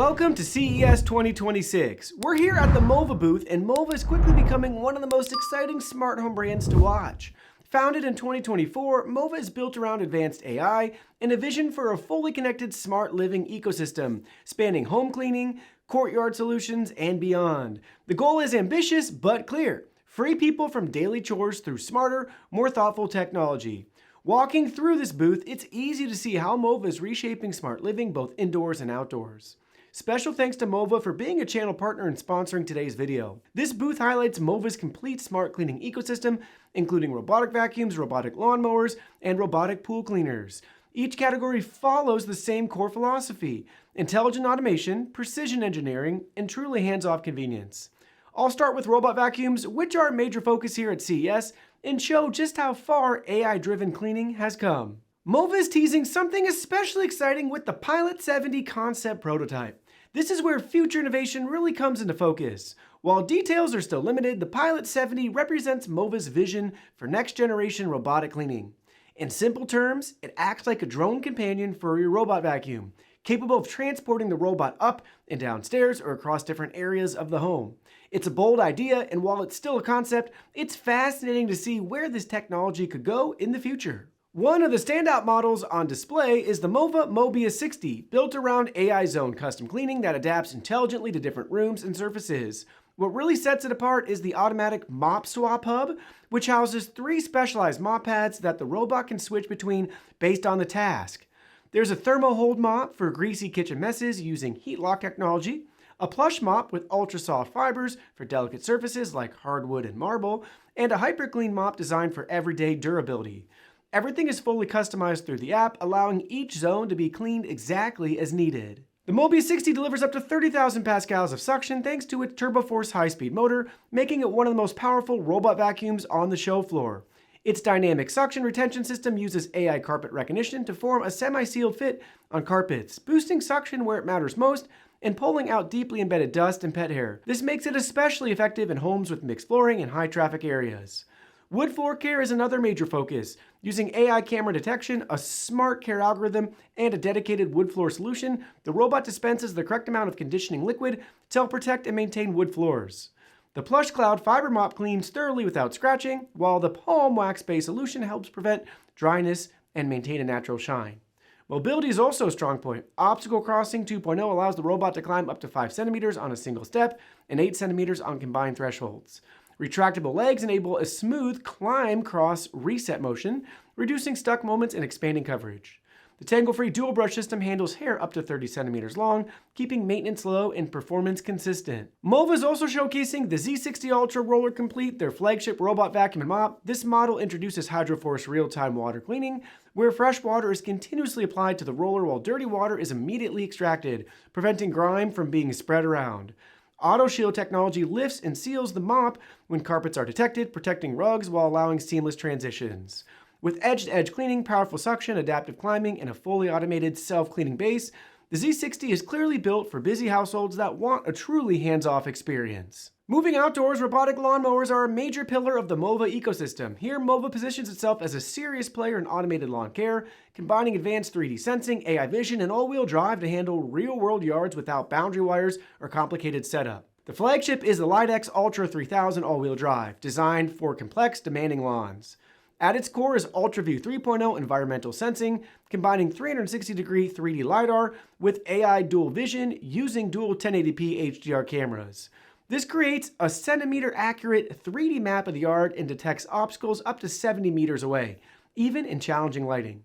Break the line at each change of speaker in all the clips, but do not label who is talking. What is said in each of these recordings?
Welcome to CES 2026. We're here at the MOVA booth, and MOVA is quickly becoming one of the most exciting smart home brands to watch. Founded in 2024, MOVA is built around advanced AI and a vision for a fully connected smart living ecosystem, spanning home cleaning, courtyard solutions, and beyond. The goal is ambitious but clear: free people from daily chores through smarter, more thoughtful technology. Walking through this booth, it's easy to see how MOVA is reshaping smart living both indoors and outdoors. Special thanks to MOVA for being a channel partner and sponsoring today's video. This booth highlights MOVA's complete smart cleaning ecosystem, including robotic vacuums, robotic lawnmowers, and robotic pool cleaners. Each category follows the same core philosophy: intelligent automation, precision engineering, and truly hands-off convenience. I'll start with robot vacuums, which are a major focus here at CES, and show just how far AI-driven cleaning has come. MOVA is teasing something especially exciting with the Pilot 70 concept prototype. This is where future innovation really comes into focus. While details are still limited, the Pilot 70 represents MOVA's vision for next-generation robotic cleaning. In simple terms, it acts like a drone companion for your robot vacuum, capable of transporting the robot up and downstairs or across different areas of the home. It's a bold idea, and while it's still a concept, it's fascinating to see where this technology could go in the future. One of the standout models on display is the MOVA MOBIA 60, built around AI zone custom cleaning that adapts intelligently to different rooms and surfaces. What really sets it apart is the automatic mop swap hub, which houses 3 specialized mop pads that the robot can switch between based on the task. There's a thermo hold mop for greasy kitchen messes using heat lock technology, a plush mop with ultra soft fibers for delicate surfaces like hardwood and marble, and a hyper clean mop designed for everyday durability. Everything is fully customized through the app, allowing each zone to be cleaned exactly as needed. The MOBIA 60 delivers up to 30,000 pascals of suction thanks to its TurboForce high-speed motor, making it one of the most powerful robot vacuums on the show floor. Its dynamic suction retention system uses AI carpet recognition to form a semi-sealed fit on carpets, boosting suction where it matters most and pulling out deeply embedded dust and pet hair. This makes it especially effective in homes with mixed flooring and high-traffic areas. Wood floor care is another major focus. Using AI camera detection, a smart care algorithm, and a dedicated wood floor solution, the robot dispenses the correct amount of conditioning liquid to help protect and maintain wood floors. The Plush Cloud Fiber Mop cleans thoroughly without scratching, while the Palm Wax-based solution helps prevent dryness and maintain a natural shine. Mobility is also a strong point. Obstacle Crossing 2.0 allows the robot to climb up to 5 centimeters on a single step and 8 centimeters on combined thresholds. Retractable legs enable a smooth climb cross reset motion, reducing stuck moments and expanding coverage. The tangle-free dual brush system handles hair up to 30 centimeters long, keeping maintenance low and performance consistent. MOVA is also showcasing the Z60 Ultra Roller Complete, their flagship robot vacuum and mop. This model introduces HydroForce real-time water cleaning, where fresh water is continuously applied to the roller while dirty water is immediately extracted, preventing grime from being spread around. Auto Shield technology lifts and seals the mop when carpets are detected, protecting rugs while allowing seamless transitions. With edge-to-edge cleaning, powerful suction, adaptive climbing, and a fully automated self-cleaning base, the Z60 is clearly built for busy households that want a truly hands-off experience. Moving outdoors, robotic lawnmowers are a major pillar of the MOVA ecosystem. Here, MOVA positions itself as a serious player in automated lawn care, combining advanced 3D sensing, AI vision, and all-wheel drive to handle real-world yards without boundary wires or complicated setup. The flagship is the LiteX Ultra 3000 all-wheel drive, designed for complex, demanding lawns. At its core is UltraView 3.0 environmental sensing, combining 360-degree 3D LiDAR with AI dual vision using dual 1080p HDR cameras. This creates a centimeter-accurate 3D map of the yard and detects obstacles up to 70 meters away, even in challenging lighting.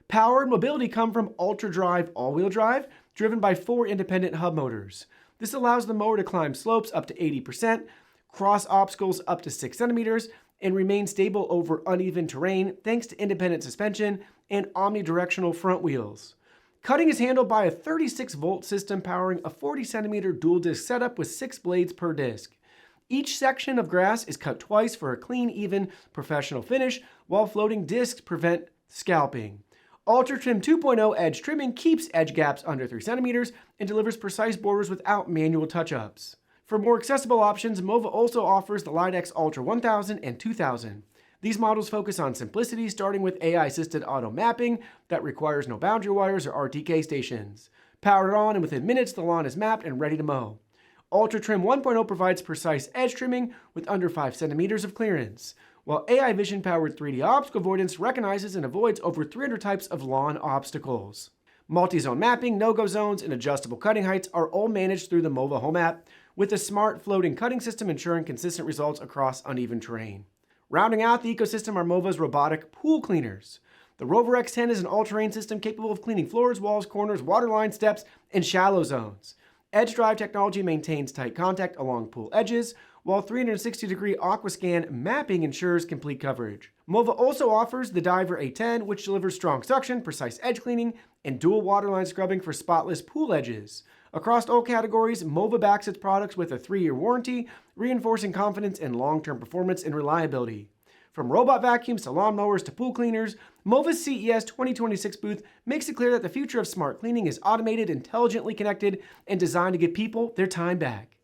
Power and mobility come from UltraDrive all-wheel drive, driven by 4 independent hub motors. This allows the mower to climb slopes up to 80%, cross obstacles up to 6 centimeters, and remain stable over uneven terrain thanks to independent suspension and omnidirectional front wheels. Cutting is handled by a 36-volt system powering a 40-centimeter dual-disc setup with 6 blades per disc. Each section of grass is cut twice for a clean, even, professional finish, while floating discs prevent scalping. Ultra Trim 2.0 edge trimming keeps edge gaps under 3 centimeters and delivers precise borders without manual touch-ups. For more accessible options, MOVA also offers the LiteX Ultra 1000 and 2000. These models focus on simplicity, starting with AI-assisted auto mapping that requires no boundary wires or RTK stations. Power it on, and within minutes, the lawn is mapped and ready to mow. Ultra Trim 1.0 provides precise edge trimming with under 5 centimeters of clearance, while AI Vision-powered 3D obstacle avoidance recognizes and avoids over 300 types of lawn obstacles. Multi-zone mapping, no-go zones, and adjustable cutting heights are all managed through the MOVA Home app, with a smart floating cutting system ensuring consistent results across uneven terrain. Rounding out the ecosystem are MOVA's robotic pool cleaners. The Rover X10 is an all-terrain system capable of cleaning floors, walls, corners, waterline, steps, and shallow zones. Edge Drive technology maintains tight contact along pool edges, while 360-degree Aquascan mapping ensures complete coverage. MOVA also offers the Diver A10, which delivers strong suction, precise edge cleaning, and dual waterline scrubbing for spotless pool edges. Across all categories, MOVA backs its products with a 3-year warranty, reinforcing confidence in long-term performance and reliability. From robot vacuums to lawn mowers to pool cleaners, MOVA's CES 2026 booth makes it clear that the future of smart cleaning is automated, intelligently connected, and designed to give people their time back.